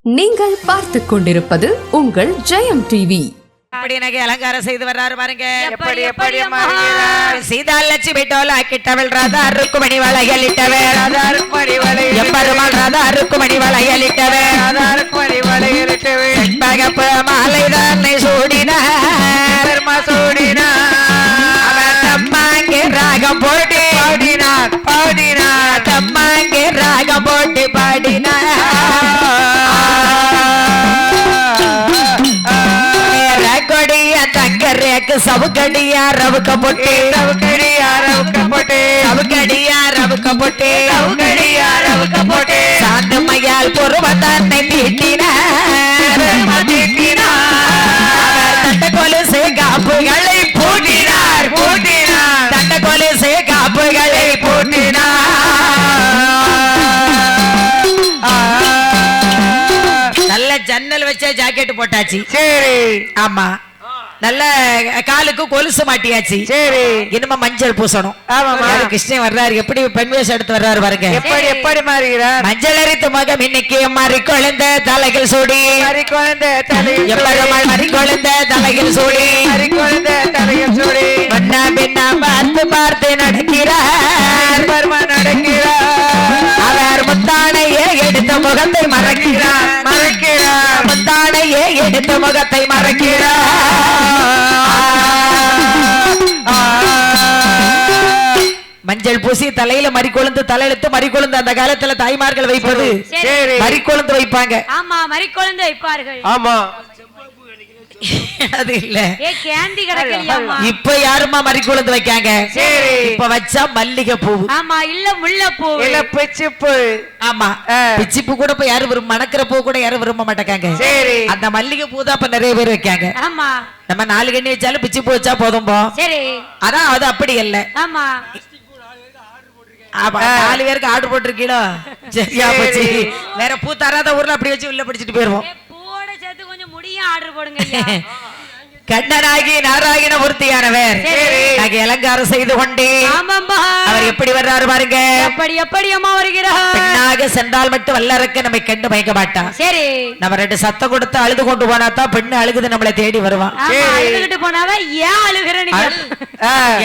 நீங்கள் பார்த்துக் கொண்டிருப்பது உங்கள் ஜெயம் டிவி. அப்படி நகை அலங்காரம் செய்து வர்றாரு பாருங்க. எப்படி எப்படி சீதா லட்சுமி டோலா கிட்டவள் ராதா ருக்குமணி வளையல் இட்டவள் ராதா ருக்குமணி வளையல் எப்பெருமாள் ராதா ருக்குமணி வளையல் இட்டவள் ராதா ருக்குமணி வளையல் இட்டவள் பகப்பு மாலை தானே சூடினார் அவன் தம்மாங்கே ராகம் போட்டு பாடினார் தம்மாங்கே ராகம் போட்டு பாடினார் தங்கரேக்கு சவுக்கடியா ரவுக்க போட்டு சாந்து மையால் பொறுவத்தானை தீட்டினார் தட்ட கொலுசு காப்புகளை பூட்டினார் தட்ட கொலுசு காப்புகளை பூட்டினார் நல்ல ஜன்னல் வச்ச ஜாக்கெட் போட்டாச்சு. சரி ஆமா நல்ல காலுக்கு கொலுசு மாட்டியாச்சு. சரி இனிமே மஞ்சள் பூசணும். கிருஷ்ணன் வர்றாரு எப்படி பெண் வேஷம் எடுத்து வர்றாரு பாருங்க. எப்படி மாறுகிறார் மஞ்சள் அரித்து மகம் இன்னைக்கு மாறி குழந்த தலைகள் சூடி மாறி குழந்த தலைகள் சூடி மண்ணா பின்னா பார்த்து நடக்கிறார் அவர் முத்தானையே எடுத்த முகத்தை மறக்கிறார் முத்தானையே எடுத்த முகத்தை மறக்கிறார். மஞ்சள் பூசி தலையில மறிக்கொழுந்து தலையெழுத்து மறிக்கொழுந்து அந்த காலத்துல தாய்மார்கள் வைப்பது மறிக்கொழுந்து வைப்பாங்க. ஆமா மறிக்கொழுந்து வைப்பார்கள். ஆமா அது இல்ல கேண்டி கிடைக்கலையாமா இப்ப யாருமா மறிக்கொழுந்து வைக்காங்க. இப்ப வச்சா மல்லிகை பூ. ஆமா இல்ல முல்லைப்பூ இல்ல பிச்சிப்பூ. ஆமா பிச்சிப்பூ கூட இப்ப யாரும் விரும்ப மணக்கிற பூ கூட யாரும் விரும்ப மாட்டாங்க. அந்த மல்லிகை பூ தான் இப்ப நிறைய பேர் வைக்காங்க. ஆமா நம்ம 4 கண்ணி வச்சாலும் பிச்சி பூ வச்சா போதும் போ. சரி அதான் அது அப்படி இல்ல. ஆமா 4 பேருக்கு ஆர்டர் போட்டிருக்கீங்களோ சரியா போச்சு. வேற பூ தராத ஊர்ல அப்படி வச்சு உள்ள பிடிச்சிட்டு போயிருவோம். பூவோட சேர்த்து கொஞ்சம் முடியும் ஆர்டர் போடுங்க. கண்ணனாகி நாராயண மூர்த்தியானவர் நகை அலங்காரம் செய்து கொண்டே அவர் எப்படி வர்றாரு பாருங்க. எப்படி அம்மா வருகிறார். பெண்ணாக சென்றால் மட்டும் வல்லறக்க நம்மை கண்டு மயக்க மாட்டான். சரி நம்ம 2 சத்தம் கொடுத்து அழுது கொண்டு போனாதான் பெண்ணு அழுகுது நம்மளை தேடி வருவான். அழுதுகிட்டு போனாதான் ஏன் அழுகிறேன்னு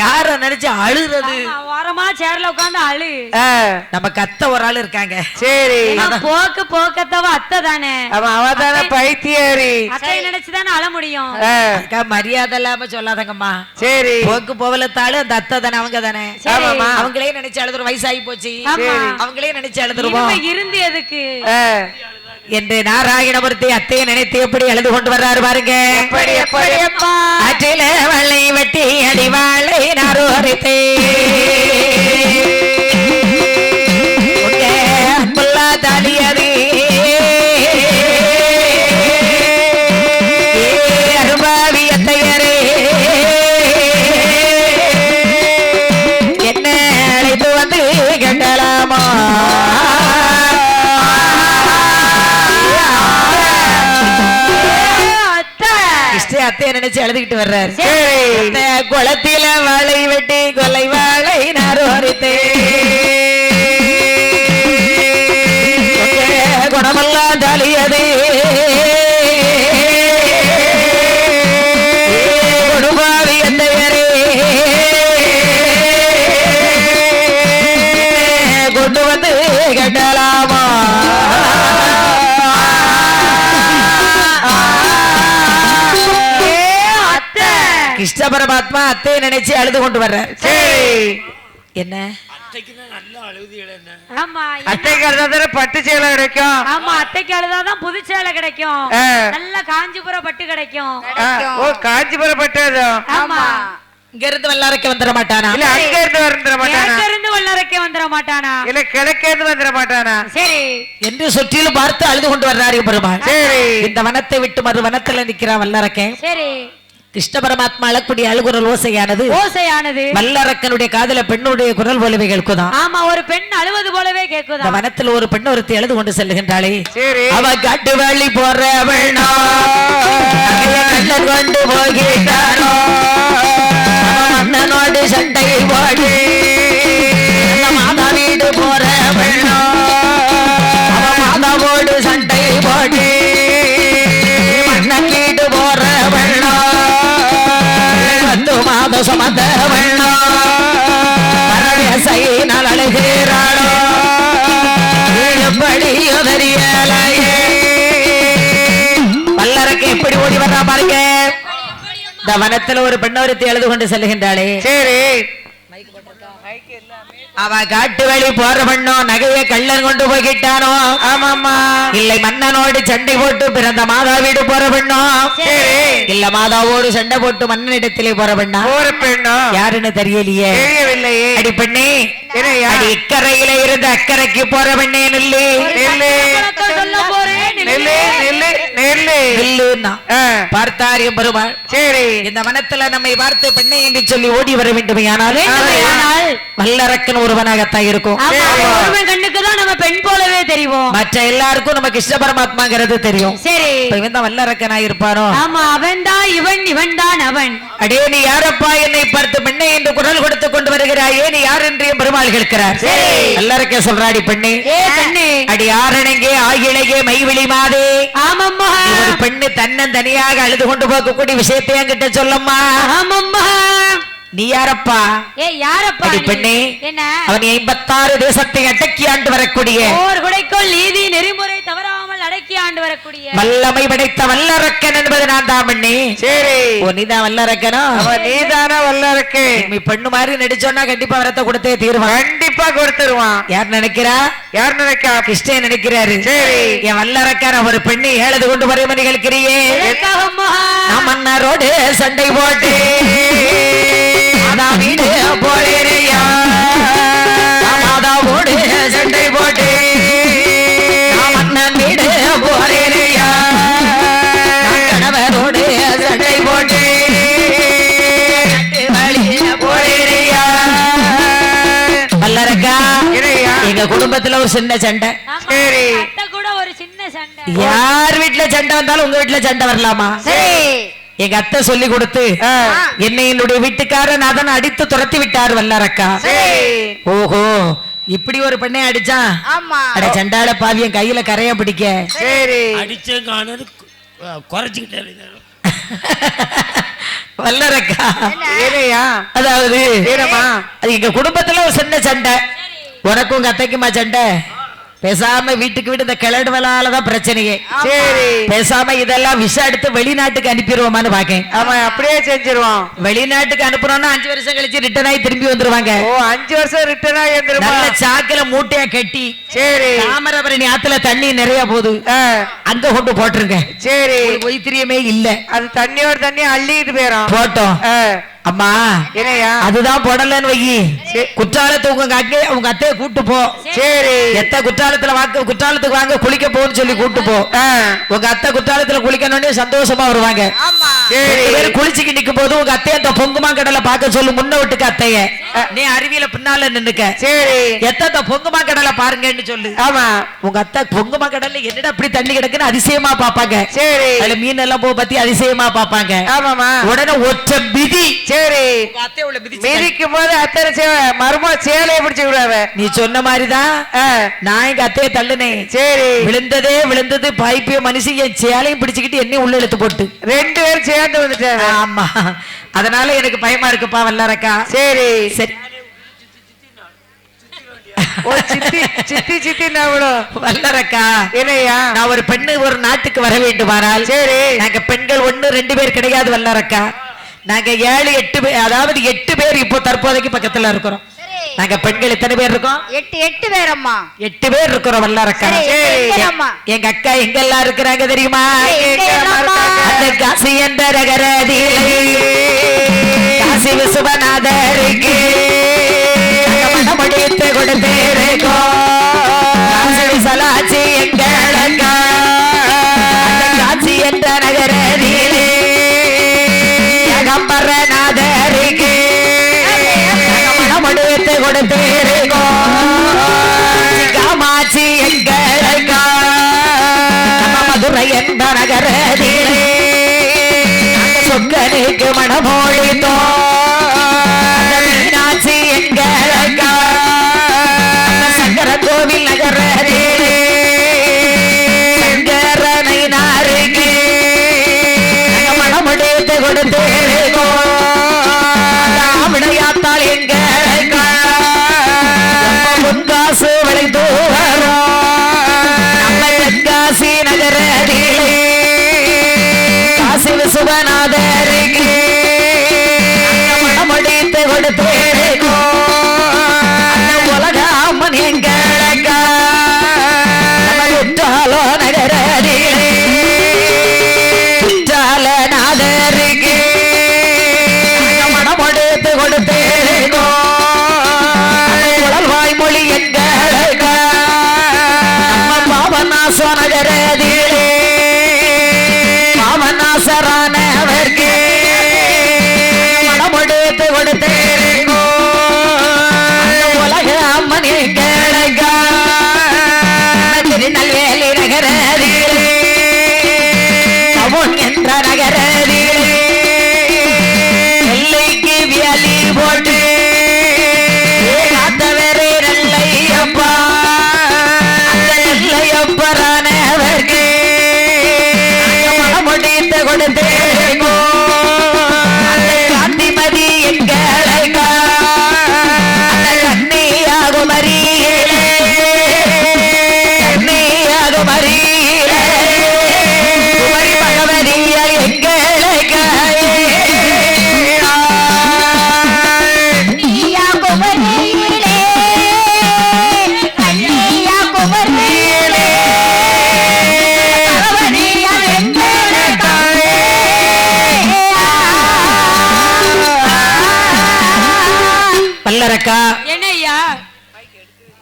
யார நினைச்சு அழுறது. ஓரமா சேர்ல உட்கார்ந்து அழு. நமக்கு அத்தை ஒரு ஆள் இருக்காங்க. சரி போக்கத்தவ அத்தை தானே. அவதான பைத்தியாரி அத்தை நினைச்சுதானே அழ முடியும். மரியாதை இல்லாம சொல்லாதங்கம்மா. சரி போக்கு போவலத்தாலும் அந்த அத்தை தானே அவங்க தானே. அவங்களே நினைச்சு அழுதுற வயசாகி போச்சு. அவங்களே நினைச்சு அழுதுருவோம். இருந்து எதுக்கு என்று நாராயணமூர்த்தி அத்தையை நினைத்து எப்படி அழுது கொண்டு வர்றாரு பாருங்க. ஆற்றில வள்ளை வெட்டி அடிவாளை நாரோரித்தே அன்புள்ளா தாலியது அருபாவி அத்தையரே என்ன அழைத்து வந்து கண்டலாமா. அத்தைய நினைச்சு எழுதிக்கிட்டு வர்றாரு. குளத்தில வாழை வெட்டி கொலை வாழை நாரோரித்தே குணமெல்லாம் தாலியது கொடுபாவி அத்தையரே கொண்டு வந்து கட்டலாமா. கிருஷ்ண பரமாத்மா அத்தையை நினைச்சு அழுது கொண்டு வர்றார். என்ன அத்தைக்கு அழுதாதான் பட்டு சேலை கிடைக்கும். ஆமா அத்தைக்கு அழுதாதான் புது சேலை கிடைக்கும். நல்ல காஞ்சிபுரம் பட்டு கிடைக்கும். காஞ்சிபுரம் பட்டு. ஆமா இங்க இருந்து வல்லாரைக்கு வந்துட மாட்டானா. இல்ல அங்க இருந்து வந்துட மாட்டானா. அங்க இருந்து வல்லாரைக்கு வந்துட மாட்டானா. இல்ல கிழக்கே இருந்து வந்துட மாட்டானா. சரி என்று சுற்றிலும் பார்த்து அழுது கொண்டு வர்றாரு பெருமாள். சரி இந்த வனத்தை விட்டு மறு வனத்துல நிக்கிறான் வல்லாரக்கே. சரி கிருஷ்ண பரமாத்மா அழக்கூடிய அழுகுரல் ஓசையானது வல்லரக்கனுடைய காதல பெண்ணுடைய குரல் போலவே கேட்குதான். ஆமா ஒரு பெண் அழுவது போலவே கேட்குதான். வனத்தில் ஒரு பெண் ஒருத்தி அழுது கொண்டு செல்லுகின்றாளே. அவ காட்டு வழி போறவள் கொண்டு போகிறானோ அண்ணனோடு சண்டை போடு மாதா வீடு போறவள் மாதாவோடு சண்டை போடு சுமந்த வெள்ளோ பரவேசையினால் அழுகிறாளோ எப்படியோ தெரியலையே. வல்லரக்கு எப்படி ஓடி வர்றா பாருங்க. இந்த வனத்துல ஒரு பெண் ஒருத்தி எழுது கொண்டு செல்லுகின்றாளே. சரி அவ காட்டு வழி போற பெண்ணோ நகையை கள்ளன் கொண்டு போய்கிட்டானோ. ஆமாமா. இல்லை மன்னனோடு சண்டை போட்டு பிறந்த மாதா வீடு போற பெண்ணோ. சரி இல்ல மாதாவோடு சண்டை போட்டு மன்னனிடத்திலே போற பெண்ணா. போற பெண்ணோ யாருன்னு தெரியலையே. தெரியவில்லையே. அடி பெண்ணே என்னையா? அடி இக்கரையில இருந்து அக்கறைக்கு போற பெண்ணே நில்லு நெல்லு சொல்ல போறேன் நெல்லு நெல்லு நெல்லு நில்லுன்னா பார்த்தார் பெருமாள். சரி இந்த வனத்துல நம்மை பார்த்து பெண்ணை என்று சொல்லி ஓடி வர வேண்டும். ஆனால் வல்லரக்கன் ஒருவனாகத்தான் இருக்கும். ஒருவன் கண்ணுக்கு தான் நம்ம பெண் போலவே தெரியும். மற்ற எல்லாருக்கும் நம்ம கிருஷ்ண பரமாத்மாங்கிறது தெரியும். சரி இவன் தான் வல்லரக்கனா இருப்பானோ. ஆமா அவன் தான் இவன் இவன் தான் அவன். அடே நீ யாரப்பா என்னை பார்த்து பெண்ணை என்று குரல் கொடுத்து கொண்டு வருகிறாயே நீ யார் என்று பெருமாள் கேட்கிறார். வல்லரக்க சொல்றாடி பெண்ணே. பெண்ணே அடி ஆரணங்கே ஆகிழகே மைவிழி மாதே. ஆமம்மா ஒரு பெண்ணு தன்னன் தனியாக அழுது கொண்டு போகக்கூடிய விஷயத்தை என்கிட்ட சொல்லம்மா. ஆமம்மா நீ யாரப்பா? யாரப்பா அடி பெண்ணே என்ன அவன் 56 தேசத்தை அடக்கி ஆண்டு வரக்கூடிய ஓர் குடைக்குள் நீதி நெறிமுறை தவறாமல் அடக்கி ஆண்டு வரக்கூடிய வல்லமை படைத்த வல்லரக்கன் என்பது நான் தான் பெண்ணே. சரி ஓ நீதான் வல்லரக்கனா? நீதானா வல்லரக்கு? நீ பெண்ணு மாதிரி நடிச்சோன்னா கண்டிப்பா வரத்தை கொடுத்தே தீர்வான். கண்டிப்பா கொடுத்துருவான். யார் நினைக்கிறா? யார் நினைக்கா? கிருஷ்ணன் நினைக்கிறாரு. சரி என் வல்லரக்கன் ஒரு பெண்ணை ஏழது கொண்டு வரும் நிகழ்கிறியே. நான் மன்னரோடு சண்டை போட்டு அதான் வீடு போறியா மாதாவோடு சண்டை போட்டு மன்னன் வீடு போறியா கணவரோடு சண்டை போட்டு போறியா. வல்லரக்கா எங்க குடும்பத்துல ஒரு சின்ன சண்டை. சரி கூட ஒரு சின்ன சண்டை. யார் வீட்டுல சண்டை வந்தாலும் உங்க வீட்டுல சண்டை வரலாமா? சரி எங்க அத்தை சொல்லி கொடுத்து என்னை என்னுடைய வீட்டுக்காரன் அதன் அடித்து துரத்தி விட்டார் வல்லரக்கா. ஓஹோ இப்படி ஒரு பெண்ணை அடிச்சா அட சண்டால பாவியன் கையில கரையா பிடிக்க. சரி அடிச்சேங்கானது குறைச்சிக்கிட்டே வல்லரக்கா அதாவது அது எங்க குடும்பத்துல ஒரு சின்ன சண்டை. உனக்கும் உங்க அத்தைக்குமா சண்டை? பேசாம வீட்டுக்கு வீட்டு இந்த கிளடு வேளாலதான் பிரச்சனையே. சரி பேசாம இதெல்லாம் விஷ எடுத்து வெளிநாட்டுக்கு அனுப்பிடுவோமான்னு பாக்கேன். ஆமா அப்படியே செஞ்சிருவான். வெளிநாட்டுக்கு அனுப்புறோம்னா 5 வருஷம் கழிச்சு ரிட்டர்ன் ஆகி திரும்பி வந்துருவாங்க. ஓ 5 வருஷம் ரிட்டர்ன் ஆகி வந்துருமா? நல்ல சாக்கில மூட்டையா கட்டி சரி தாமிரபரணி ஆத்துல தண்ணி நிறைய போகுது அங்க கொண்டு போட்டுருங்க. சரி ஒய்த்திரியமே இல்ல அது தண்ணியோட தண்ணி அள்ளிட்டு போயிடும். போட்டோம் அம்மா என்னையா அதுதான் போடலன்னு வை. குற்றாலத்தை உங்க அத்தைய கூட்டு போ. சரி எத்த குற்றாலத்துக்கு வாங்க குளிக்க போன்னு சொல்லி கூட்டு போ. உங்க அத்தை குற்றாலத்துல குளிக்கணும்னே சந்தோஷமா வருவாங்க. குளிச்சுக்கு நிக்கும் போது உங்க அத்தைய அந்த பொங்குமா கடலை பார்க்க சொல்லு. முன்ன விட்டுக்க அத்தைய நீ அருவியில பின்னால நின்னுக்க. சரி எத்த பொங்குமா கடலை பாருங்கன்னு சொல்லு. ஆமா உங்க அத்தை பொங்குமா கடல்ல என்னடா அப்படி தண்ணி கிடக்குன்னு அதிசயமா பாப்பாங்க. சரி அதுல மீன் எல்லாம் போ பத்தி அதிசயமா பாப்பாங்க. ஆமாமா உடனே ஒற்ற மிதி. சரி மிதிக்கும் போது அத்தனை மர்ம சேலையை பிடிச்சு விடுவாங்க. நீ சொன்ன மாதிரிதான் நான் எங்க அத்தைய தள்ளுனேன். சரி விழுந்தது பைப்பிய மனுஷி என் சேலையும் பிடிச்சுக்கிட்டு என்ன உள்ள இழுத்து போட்டு 2 பேரும் சேர்ந்து வந்துட்டாங்க. ஆமா அதனால எனக்கு பயமா இருக்குப்பா வல்லரக்கா. சரி சரி வல்லரக்கா என்னையா நான் ஒரு பெண்ணு ஒரு நாட்டுக்கு வர வேண்டுமானால் சரி நாங்க பெண்கள் 1-2 பேர் கிடையாது வல்லரக்கா. நாங்க 7-8 பேர் அதாவது 8 பேர் இப்போ தற்போதைக்கு பக்கத்துல இருக்கிறோம். நாங்க பெண்கள் எத்தனை பேர் இருக்கோம்? 8 பேர் அம்மா. 8 பேர் இருக்கிறோம் வல்லரக்கா. எங்க அக்கா எங்க எல்லாம் இருக்கிறாங்க தெரியுமா? அந்த காசி என்ற நகரதிலே காசி விசுவநாதருக்கு மனமடித்து கொடுத்தேருக்கோ சலாச்சி எங்களக்கா அந்த காசி என்ற நகரதிலே நாதருக்கு மனமடித்து கொடுத்தேருக்கோ காமாட்சி எங்களக்கா மதுரை என்ற நகரதிலே சொக்கனுக்கு மனமொழித்தோ மீனாட்சி எங்களக்கா சங்கர கோவில் நகரதிலே சங்கரனை நாருக்கு மனமுடித்து கொடுத்தேருக்கோ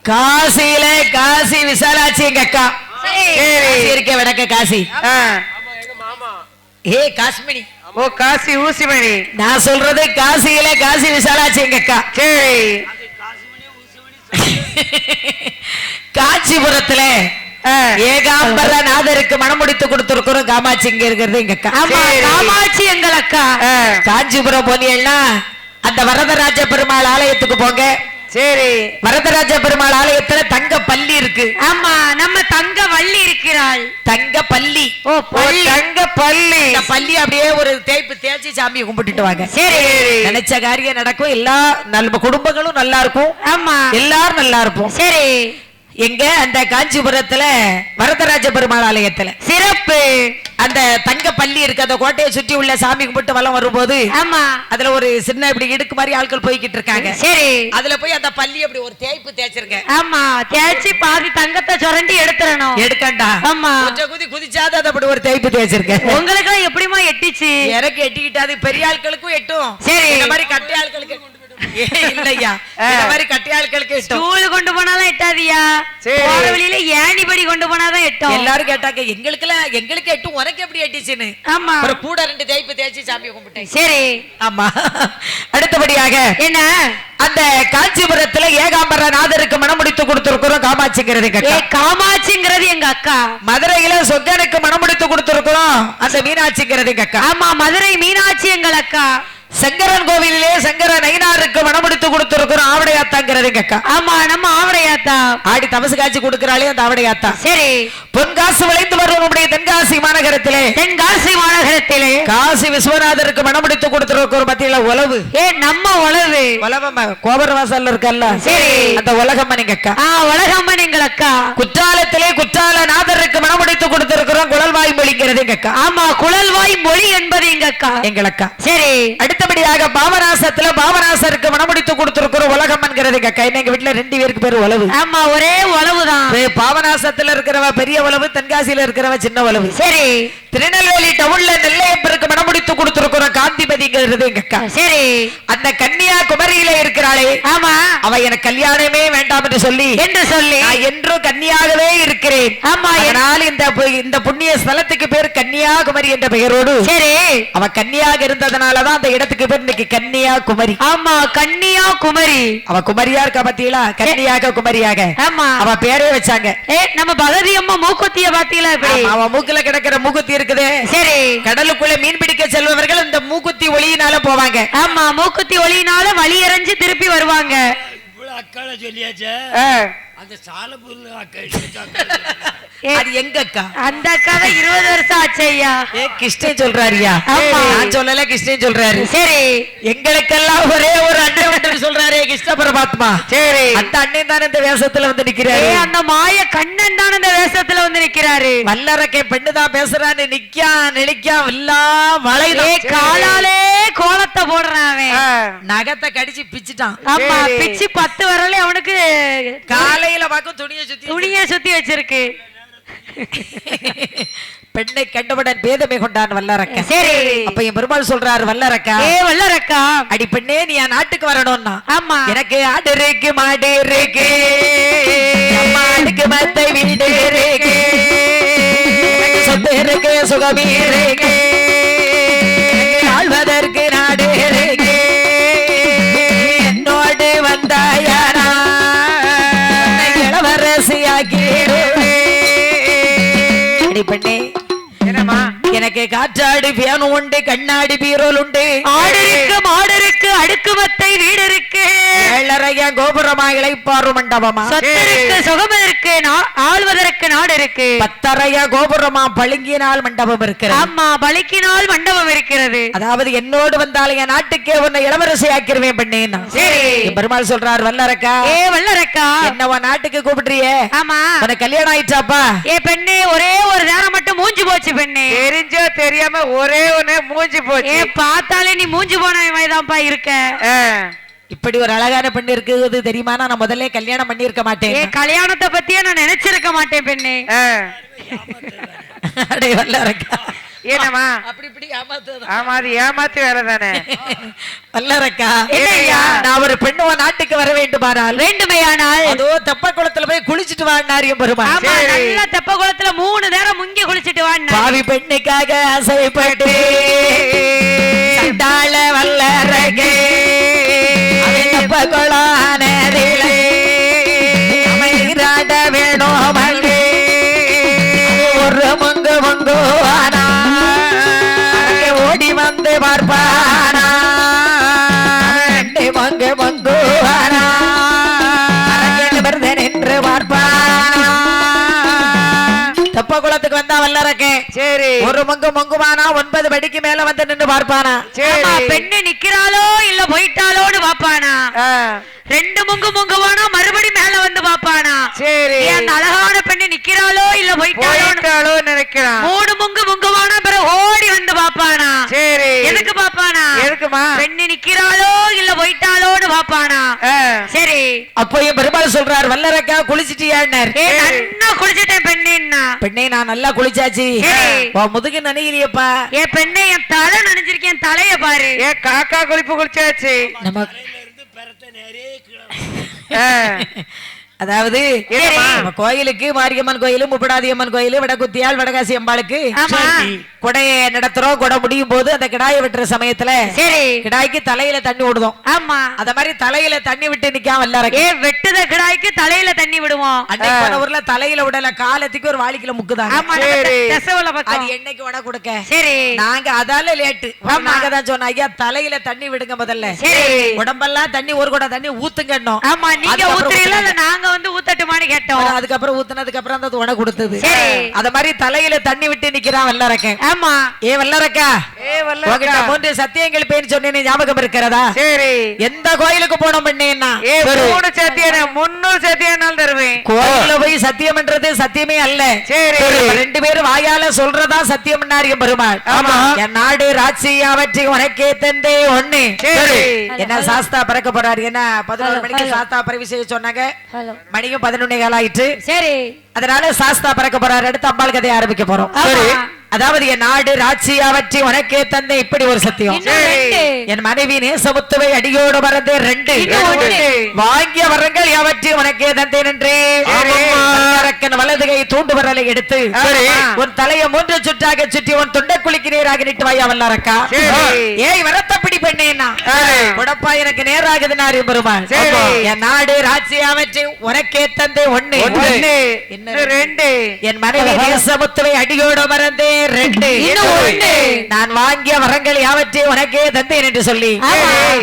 காசியில காசி விசாலாட்சி எங்க அக்கா. காசி இருக்க வடக்க காசி. ஏ காஷ்மணி. ஓ காசி ஊசிமணி. நான் சொல்றது காசியில காசி விசாலாட்சி எங்க அக்கா. சரி. காஞ்சிபுரத்துல ஏகாம்பர நாதருக்கு மனம் முடித்து கொடுத்திருக்கிறோம். காமாட்சி இங்க இருக்கிறது எங்க அக்கா. காமாட்சி எங்கள் அக்கா. காஞ்சிபுரம் போனீங்கன்னா அந்த வரதராஜ பெருமாள் ஆலயத்துக்கு போங்க. சரி. வரதராஜ பெருமாள் ஆலயத்துல தங்க பள்ளி இருக்கு. ஆமா, நம்ம தங்க வள்ளி இருக்கிறாள். தங்க பள்ளி. ஓ தங்க பள்ளி. இந்த பள்ளி அப்படியே ஒரு தேய்ப்பு தேய்ச்சி சாமியை கும்பிட்டுட்டு வாங்க. சரி. நினைச்ச காரியம் நடக்கும். எல்லா நம்ம குடும்பங்களும் நல்லா இருக்கும். ஆமா, எல்லாரும் நல்லா இருப்போம். சரி. எங்க அந்த காஞ்சிபுரத்துல வரதராஜ பெருமாள் ஆலயத்துல சிறப்பு. அந்த தங்க பள்ளி இருக்கு. அந்த கோட்டையை சுற்றி உள்ள சாமி கும்பிட்டு வலம் வரும்போது ஆமா, அதுல ஒரு சின்ன இப்படி இடுக்கு மாதிரி ஆட்கள் போய்கிட்டு இருக்காங்க. சரி. அதுல போய் அந்த பள்ளி அப்படி ஒரு தேய்ப்பு தேய்ச்சிருக்க. ஆமா, தேய்ச்சி பாதி தங்கத்தை சுரண்டி எடுத்துறணும். எடுக்கண்டா. ஆமா, கொஞ்சம் குதிச்சாத அப்படி ஒரு தேய்ப்பு தேய்ச்சிருக்க. உங்களுக்கு எப்படிமா எட்டிச்சு? எனக்கு எட்டிக்கிட்டாது. பெரிய ஆட்களுக்கும் எட்டும். சரி. இந்த மாதிரி கட்டை ஆட்களுக்கு இல்லையா, இந்த மாதிரி கட்டை ஆட்களுக்கு எட்டும். ஸ்கூல் கொண்டு போனாலும் எட்டாதியா. போற வழியில ஏணிபடி கொண்டு போனாதான் எட்டும். எல்லாரும் கேட்டாங்க எங்களுக்கு எட்டும், உனக்கு எப்படி எட்டிச்சுன்னு. ஆமா, ஒரு கூட 2 தேய்ப்பு தேய்ச்சி சாமியை கும்பிட்டேன். சரி. ஆமா. அடுத்தபடியாக என்ன அந்த காஞ்சிபுரத்துல ஏகாம்பர நாதருக்கு மனம் முடித்து கொடுத்திருக்கிறோம். காமாட்சிங்கிறது எங்க அக்கா. காமாட்சிங்கிறது எங்க அக்கா. மதுரையில சொக்கனுக்கு மனம் முடித்து கொடுத்திருக்கிறோம். அந்த மீனாட்சிங்கிறது எங்க அக்கா. ஆமா, மதுரை மீனாட்சி எங்கள் அக்கா. சங்கரன் கோவிலே சங்கர நயினாருக்கு மனம் முடித்து கொடுத்திருக்கிறோம். ஆவடையாத்தாங்கிறது எங்க அக்கா. ஆமா, நம்ம ஆவடையாத்தா. ஆடி தமசு காட்சி கொடுக்கிறாளே அந்த ஆவடையாத்தா. சரி. பொன்காசு விளைந்து வரும் நம்முடைய தென்காசி மாநகரத்திலே காசி விஸ்வநாதருக்கு மனம் முடித்து கொடுத்திருக்கிறோம். மத்தியில உழவு. நம்ம உழவு உலகம்மா கோபுரவாசல்ல இருக்கல்ல. சரி. அந்த உலகம்மன் எங்க அக்கா. உலகம்மன் எங்கள் அக்கா. குற்றாலத்திலே குற்றால நாதருக்கு மனம் முடித்து கொடுத்திருக்கிறோம். குழல்வாய் மொழிங்கிறது எங்க அக்கா. ஆமா, குழல்வாய் மொழி என்பது எங்க அக்கா. எங்கள் அக்கா. சரி. அடுத்தபடியாக பாபநாசத்துல பாபநாசருக்கு மனம் முடித்து கொடுத்திருக்கிறோம். உலகம்மன்கிறது எங்க அக்கா. எங்க வீட்டுல 2 பேருக்கு பேரு உழவு. ஆமா, ஒரே உழவுதான். பாபநாசத்துல இருக்கிறவ பெரிய உழவு, தென்காசியில இருக்கிறவ சின்ன உழவு. சரி. திருநெல்வேலி டவுன்ல நெல்லையப்பருக்கு மனம் முடித்து கொடுத்திருக்கிறோம். காந்திபதிங்கிறது எங்க அக்கா. சரி. அந்த கன்னியாகுமரியில இருக்கிறாளே. ஆமா, அவ எனக்கு கல்யாணமே வேண்டாம் என்று சொல்லி நான் என்றும் கன்னியாகவே இருக்கிறேன். ஆமா, அதனால் இந்த புண்ணிய ஸ்தலத்துக்கு பேர் கன்னியாகுமரி என்ற பெயரோடு. சரி. அவ கன்னியாக இருந்ததனாலதான் அந்த இடத்துக்கு பேர் இன்னைக்கு கன்னியாகுமரி. ஆமா, கன்னியாகுமரி. அவ குமரியா இருக்கா பாத்தீங்களா. கன்னியாக குமரியாக. ஆமா, அவ பேரே வச்சாங்க. நம்ம பகவதி அம்மா மூக்குத்திய பாத்தீங்களா? அவ மூக்குல கிடக்கிற மூக்குத்தி இருக்குது. சரி. கடலுக்குள்ள மீன் பிடிக்க செல்பவர்கள் இந்த மூக்குத்தி ஒளியினால போவாங்க. ஆமா, மூக்குத்தி ஒளியினால வழி எறிஞ்சு திருப்பி வருவாங்க. இவ்வளவு அக்கால சொல்லியாச்சே. அந்த சாலப்பூர்ல அது எங்க அக்கா. அந்த அக்கா 20 வருஷம் ஆச்சு ஐயா. கிருஷ்ணன் சொல்றாருயா. நான் சொல்லல, கிருஷ்ணன் சொல்றாரு. சரி. எங்களுக்கெல்லாம் ஒரே ஒரு அண்ணன் சொல்றாரு கிருஷ்ண பரமாத்மா. சரி. அந்த அண்ணன் தான் இந்த வேஷத்துல வந்து நிக்கிறாரு. அந்த மாய கண்ணன் தான் இந்த வேஷத்துல வந்து நிக்கிறாரு. வல்லரக்கை பெண்ணு தான் பேசுறான்னு நிக்கா எல்லாம் வளையிலே காலாலே கோலத்தை போடுறான். நகத்தை கடிச்சு பிச்சுட்டான். ஆமா, பிச்சு 10 வரல அவனுக்கு காலையில பாக்கும் துணியை சுத்தி வச்சிருக்கு. பெண்ணை கண்டவுடன் பேதமை கொண்டான் வல்லரக்க. சரி. அப்ப என் பெருமாள் சொல்றாரு, வல்லரக்கா வல்லரக்கா அடி பெண்ணே நீ என் நாட்டுக்கு வரணும்னா. ஆமா, எனக்கு ஆடு இருக்கு, மாடு இருக்கு, மாடுக்கு மத்த வீடு இருக்கு, சொத்து இருக்கு, சுகமி இருக்கு, ஆழ்வதற்கு நாடு இருக்கு, என்னோடு வந்தாயானா இளவரசியாக்கிடுவே. பெண்ணே என்னமா எனக்கு காற்றாடி பியானோ உண்டு, கண்ணாடி பீரோல் உண்டு, ஆடு இருக்கு, மாடு இருக்கு, அடுக்குமத்தை வீடு இருக்கு, ஏழரைய கோபுரமா இளைப்பாறு மண்டபமா, சொத்து இருக்கு, சுகம் இருக்கு, ஆள்வதற்கு நாடு இருக்கு, 10 கோபுரமா பளிங்கினால் மண்டபம் இருக்கிறது. ஆமா, பளிங்கினால் மண்டபம் இருக்கிறது. அதாவது என்னோடு வந்தால் என் நாட்டுக்கே உன்னை இளவரசி ஆக்கிருவேன் பெண்ணே. சரி. பெருமாள் சொல்றார், வல்லரக்கா வல்லரக்கா என்ன உன் நாட்டுக்கு கூப்பிடுறியே. ஆமா, உனக்கு கல்யாணம் ஆயிடுச்சாப்பா. பெண்ணே ஒரே ஒரு நேரம் மட்டும் மூஞ்சி போச்சு பெண்ணே. தெரிஞ்சோ தெரியாம ஒரே ஒண்ணு மூஞ்சி போச்சு. பார்த்தாலே நீ மூஞ்சி போன மாதிரிதான்ப்பா இருக்க. இப்படி ஒரு அழகான பெண் இருக்குது தெரியுமா? நான் முதல்ல கல்யாணம் பண்ணி இருக்க மாட்டேன். கல்யாணத்தை பத்தியே நான் நினைச்சிருக்க மாட்டேன் பெண்ணே. என்னம்மா அப்படி இப்படி ஏமாத்துதான். ஆமா அது ஏமாத்து வேலை தானே. வல்லரக்கா என்னய்யா? நான் ஒரு பெண்ணுவ நாட்டுக்கு வர வேண்டுமானால் வேண்டுமையானால் அதோ தெப்ப குளத்துல போய் குளிச்சுட்டு வாடினாரியம் பெருமாள். ஆமா நல்ல தெப்ப குளத்துல 3 நேரம் முங்கி குளிச்சிட்டு வாடினா பாவி பெண்ணுக்காக ஆசைப்பட்டு சண்டாள வல்லரகே தெப்ப குளானதிலே அமைதிராட வேணும் மல்லி ஒரு மங்கு ஆனா ஓடி வந்து பார்ப்பானா மங்கு ஆனா நின்று பார்ப்பானா தெப்ப குளத்துக்கு வந்தா வல்லரக்கே சரி ஒரு மங்குவானா 9 படிக்கு மேல வந்து நின்று பார்ப்பானா. சரி பெண்ணு நிக்கிறாளோ இல்ல போயிட்டாளோன்னு பாப்பானா 2 முங்குவானா மறுபடி மேல வந்து பாப்பானா. சரி அந்த அழகான பெண்ணு நிக்கிறாளோ இல்ல போயிட்டாளோ நினைக்கிறான். 3 முங்குவானா பிறகு ஓடி வந்து பாப்பானா. சரி எதுக்கு பாப்பானா? எதுக்குமா? பெண்ணு நிக்கிறாளோ இல்ல போயிட்டாளோன்னு பாப்பானா. சரி அப்பயும் பெருமாள் சொல்றார் வல்லரக்கா குளிச்சிட்டியான்னார். நல்லா குளிச்சிட்டேன் பெண்ணேன்னா. பெண்ணே நான் நல்லா குளிச்சாச்சு. முதுகு நனைகிறியப்பா. பெண்ணே என் தலை நனைஞ்சிருக்கேன் தலைய பாரு. காக்கா குளிப்பு குளிச்சாச்சு. நம்ம பெறத்தை நிறைய அதாவது நம்ம கோயிலுக்கு மாரியம்மன் கோயில் முப்படாதியம்மன் கோயில் வடகுத்தியால் வடகாசி அம்பாளுக்கு கொடைய நடத்துறோம். கொடை முடியும் போது அந்த கிடாயை விட்டுற சமயத்துல கிடாய்க்கு தலையில தண்ணி விடுதோம். ஆமா அத மாதிரி தலையில தண்ணி விட்டு நிக்காம வல்லரக்கே வெட்டுத கிடாய்க்கு தலையில தண்ணி விடுவோம். அன்னைக்கு ஊர்ல தலையில விடல காலத்துக்கு ஒரு வாளிக்குல முக்குதாங்க. அது என்னைக்கு உட கொடுக்க சரி நாங்க அதால லேட்டு நாங்க தான் சொன்னோம் ஐயா தலையில தண்ணி விடுங்க முதல்ல. உடம்பெல்லாம் தண்ணி ஒரு குடம் தண்ணி ஊத்துங்கன்னோம். ஆமா நீங்க ஊத்துறீங்களா நாங்க வந்து ஊத்தட்டுமான்னு கேட்டோம். அதுக்கப்புறம் ஊத்துனதுக்கு அப்புறம் அந்த உட கொடுத்தது. அத மாதிரி தலையில தண்ணி விட்டு நிக்கிறான் வல்லரக்கன். ஆமா ஏ வல்லரக்கா உங்ககிட்ட 3 சத்தியங்கள் பேர் சொன்னேன் ஞாபகம் இருக்கிறதா? சரி எந்த கோயிலுக்கு போனோம் பண்ணேன்னா 3 சத்தியம் 300 சத்தியம்னாலும் தருவேன். கோயில போய் சத்தியம்ன்றது சத்தியமே அல்ல. சரி 2 பேரும் வாயால சொல்றதா சத்தியம் பெருமாள். என் நாடு ராட்சி அவற்றி உனக்கே தந்தே ஒண்ணு. என்ன சாஸ்தா பறக்க போறாரு. என்ன 11 மணிக்கு சாஸ்தா பறவை செய்ய சொன்னாங்க. மணியும் 11 ஆயிட்டு. சரி அதனால சாஸ்தா பறக்க போறாரு. அடுத்து அம்பாள் கதையை ஆரம்பிக்க போறோம். அதாவது என் நாடு ராட்சி அவற்றி உனக்கே தந்த இப்படி ஒரு சத்தியம். என் மனைவி நேசமுத்துவை அடியோடு மறந்து 2 வாங்கிய வரங்கள் யாவற்றி உனக்கே தந்தேன் என்று வலதுகை தூண்டு வரலை எடுத்து உன் தலையை 3 சுற்றாக சுற்றி உன் தொண்டை குளிக்கு நேராக நிட்டு வாயா வல்லாரக்கா. ஏய் வரத்தப்படி பெண்ணேன்னா உடப்பா எனக்கு நேராகுது நாரி பெருமாள். என் நாடு ராட்சி அவற்றி உனக்கே தந்தே 1 2 என் மனைவி நேசமுத்துவை அடியோடு மறந்து 2 நான் வாங்கிய வரங்கள் யாவற்றையும் உனக்கே தந்தேன் என்று சொல்லி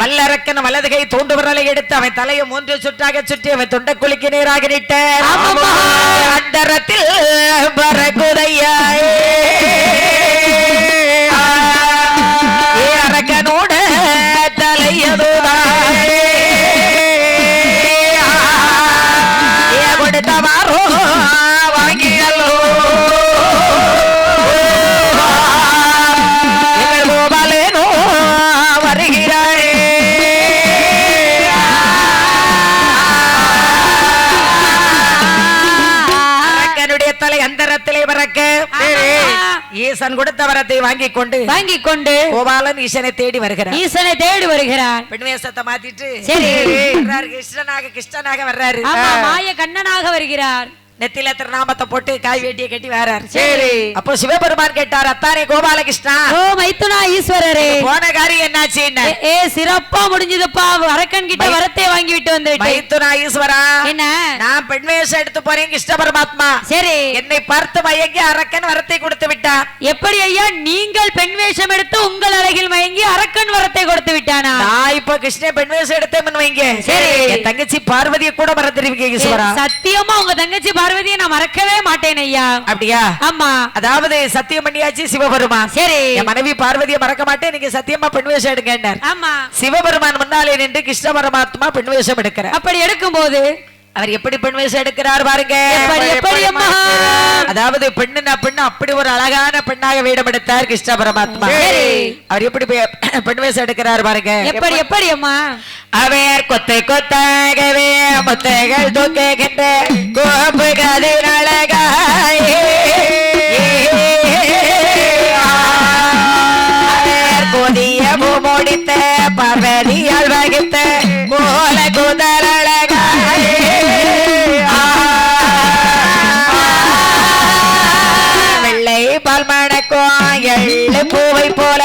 வல்லரக்கன் வலதுகை தூண்டு வரலை எடுத்து அவன் தலையை 3 சுற்றாக சுற்றி அவன் தொண்டை குளிக்கு நேராக நிட்ட அண்டரத்தில் பரகுதையா அரக்கனோட தலையதுதாயே கொடுத்தவாரோ வாங்கியல்லோ வருகிறாரே. தலை அந்தரத்திலே பறக்க ஈசன் கொடுத்த வரத்தை வாங்கிக் கொண்டு கோபாலன் ஈசனை தேடி வருகிறார். பெண் வேஷத்தை மாத்திட்டு கிருஷ்ணனாக வர்றாரு. மாய கண்ணனாக வருகிறார். நெத்தில திருநாமத்தை போட்டு காய் வேட்டியை கட்டி வரார். சரி அப்போ சிவபெருமான் கேட்டார் அத்தாரே கோபாலகிருஷ்ணா ஓ மைத்துனா ஈஸ்வரரே போன காரியம் என்னாச்சு? சிறப்பா முடிஞ்சதுப்பா. அரக்கன் கிட்ட வரத்தை வாங்கி விட்டு வந்து மைத்துனா ஈஸ்வரா என்ன நான் பெண் வேஷம் எடுத்து போறேன் கிருஷ்ண பரமாத்மா. சரி என்னை பார்த்து மயங்கி அரக்கன் வரத்தை கொடுத்து விட்டான். எப்படி ஐயா நீங்கள் பெண் வேஷம் எடுத்து உங்கள் அழகில் மயங்கி அரக்கன் வரத்தை கொடுத்து விட்டானா? நான் இப்ப கிருஷ்ண பெண் வேஷம் எடுத்தேன் வைங்க. சரி என் தங்கச்சி பார்வதியை கூட மறந்துடுவீங்க ஈஸ்வரா. சத்தியமா உங்க தங்கச்சி பார்வதியை நான் மறக்கவே மாட்டேன் ஐயா. அப்படியா? ஆமா. அதாவது சத்தியம் பண்ணியாச்சு சிவபெருமான். சரி என் மனைவி பார்வதியை மறக்க மாட்டேன் நீங்க சத்தியமா பெண் வேஷம் எடுங்க. ஆமா சிவபெருமான் முன்னாலே நின்று கிருஷ்ண பரமாத்மா பெண் வேஷம் எடுக்கிறார். அப்படி எடுக்கும் போது அவர் எப்படி பெண் வேஷம் எடுக்கிறார் பாருங்க. அதாவது பெண்ணு அப்படி ஒரு அழகான பெண்ணாக வேடம் எடுத்தார் கிருஷ்ண பரமாத்மா. அவர் எப்படி பெண் வேஷம் எடுக்கிறார் பாருங்க. எப்படி அம்மா அவர் கொத்தை கொத்தாகவே முத்தைகள் தூக்குகின்ற கோப்பு கதிர் அழகாயே பூவை போல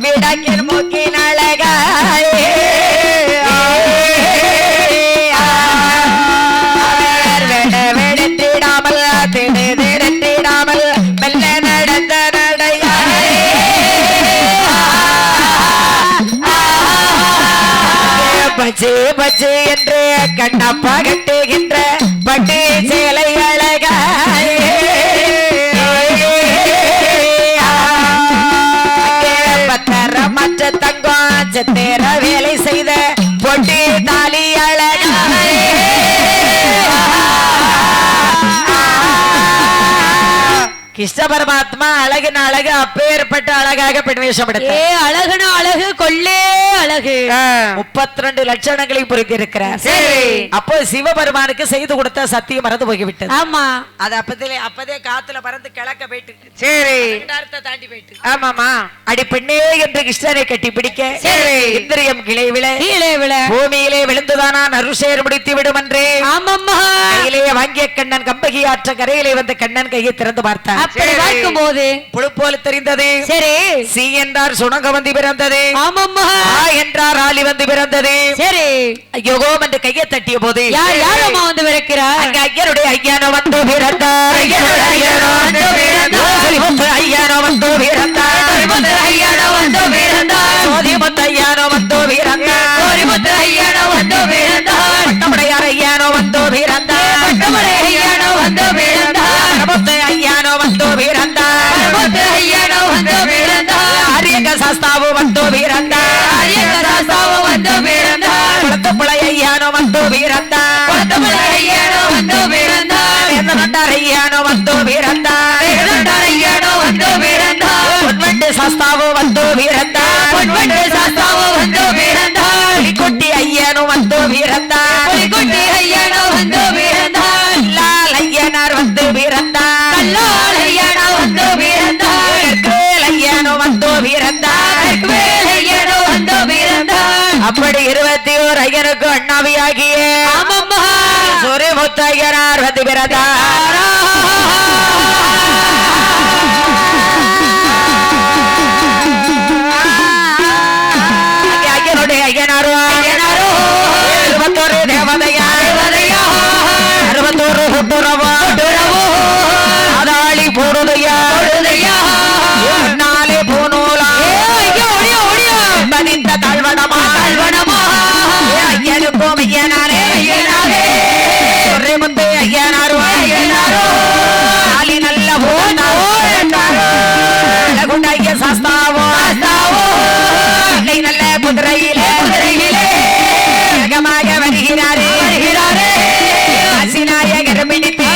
விடக்கின் மூக்கின் அழகாயே வெடித்திடாமல் திடாமல் மெல்ல நடந்த நடையாயே பச்சை பச்சை என்று கண்ணப்பா கட்டுகின்ற பட்டு சேலை அழகாயே பத்தரமற்ற தங்கம் சத்தேர வேலை செய்த பொட்டு தாலி அழகாயே கிருஷ்ண பரமாத்மா அழகுன அழகு அப்பேற்பட்ட அழகாக பெண் வேஷம் எடுத்தார். ஏ அழகுனா அழகு கொள்ளே அழகு 32 லட்சணங்களை புரிந்திருக்கிறார். சரி. அப்போ சிவபெருமானுக்கு செய்து கொடுத்த சத்தியம் மறந்து போய்விட்டது. ஆமா அது அப்பதே காத்துல பறந்து கிழக்க போயிட்டு சரி தாண்டி போயிட்டு ஆமாமா அடி பெண்ணே என்று கிருஷ்ணனை கட்டி பிடிக்க சரி. இந்திரியம் கிளை விழ கீழே விழ பூமியிலே விழுந்துதானா நருஷேர் முடித்து விடும் என்றே ஆமாம்மா கையிலே வாங்கிய கண்ணன் கம்பகி ஆற்ற கரையிலே வந்த கண்ணன் கையை திறந்து பார்த்தார். அப்படி பார்க்கும் போது புழு போல தெரிந்தது. சரி சி என்றார் சுணங்க வந்து பிறந்தது. ஆமாம்மா ஆ என்றார் ஆலி வந்து பிறந்தது. சரி யோகோம் என்று கையை தட்டிய போது யார் யாரம்மா வந்து பிறக்கிறார் அங்க ஐயனுடைய ஐயானோ வந்து பிறந்தார். ஐயனுடைய ஐயானோ வந்து பிறந்தார். சோதிமுத்து ஐயானோ வந்து பிறந்தார். சோதிமுத்து ஐயானோ வந்து பிறந்தார். சோதிமுத்து ஐயானோ வந்து பிறந்தார். சோதிமுத்து ஐயானோ வந்து பிறந்தார். பட்டமடையார் ஐயானோ வந்து பிறந்தார். பட்டமடை ஐயானோ வந்து பிறந்தார். சமுத்து ஐயானோ வந்து பிறந்தார். சமுத்து ஐயானோ வந்து பிறந்தார். ஆரியக சாஸ்தாவு வந்து பிறந்தார். ஆரியக சாஸ்தாவு வந்து பிறந்தார். குளத்துப்புழை ஐயானோ வந்து பிறந்தார். குளத்துப்புழை ஐயானோ வந்து பிறந்தார். வேந்தனண்டார் ஐயானோ வந்து பிறந்தார். வேந்தனண்டார் ஐயானோ வந்து பிறந்தார். பொன்வண்டு சாஸ்தாவு வந்து பிறந்தார். பொன்வண்டு சாஸ்தாவு வந்து பிறந்தார். புலிக்குட்டி ஐயானோ வந்து பிறந்தார். புலிக்குட்டி ஐயானோ வந்து பிறந்தார். லால் ஐயனார் வந்து பிறந்தார். லால் ஐயனோ வந்து பிறந்தார். வேல் ஐயனோ வந்து பிறந்தார். வேல் ஐயனோ வந்து பிறந்தார். அப்படி 21 ஐயனுக்கு அண்ணாவியாகிய ஆமாம்மா சொரிமுத்து ஐயனார் வந்து பிறந்தார். ஐயனுடைய ஐயனாரோ 21 தேவதையா 61 சுட்டுறவோ அதாளி போடுதையா நாளே போனோலா மதித்த தாழ்வனமா ஐயனுக்கும் ஐயனாரே சொரிமுத்து ஐயனாரோ நாளி நல்ல போனாரோ ஐய சாஸ்தாவோ நல்ல குதிரையிலே வேகமாக வருகிறாரே அசிநாயகர் பிடித்து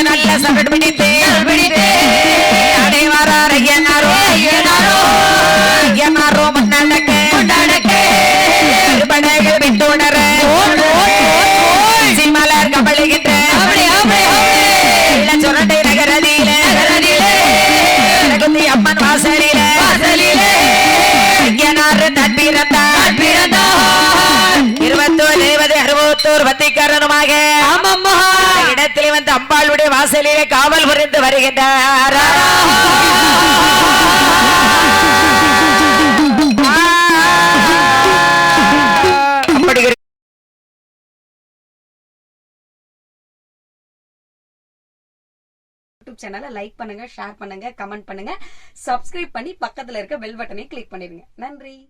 நல்ல சபட் பிடித்து அடைவாரார் ஐயனாரோ ஐயனாரோ முன்னடக்க படைகள் விட்டுணர சிமலர் கபழுகின்ற சுரட்டை நகரதியிலே அம்மன் வாசலிலே ஐயனாறு தன் பிறந்தார் 21 60 வத்திக்காரனுமாக இடத்திலே வந்து அம்பாளுடைய வாசலிலே காவல் புரிந்து வருகின்றார். யூடியூப் சேனலை லைக் பண்ணுங்க, ஷேர் பண்ணுங்க, கமெண்ட் பண்ணுங்க, சப்ஸ்கிரைப் பண்ணி பக்கத்துல இருக்க பெல் பட்டனை கிளிக் பண்ணிடுங்க. நன்றி.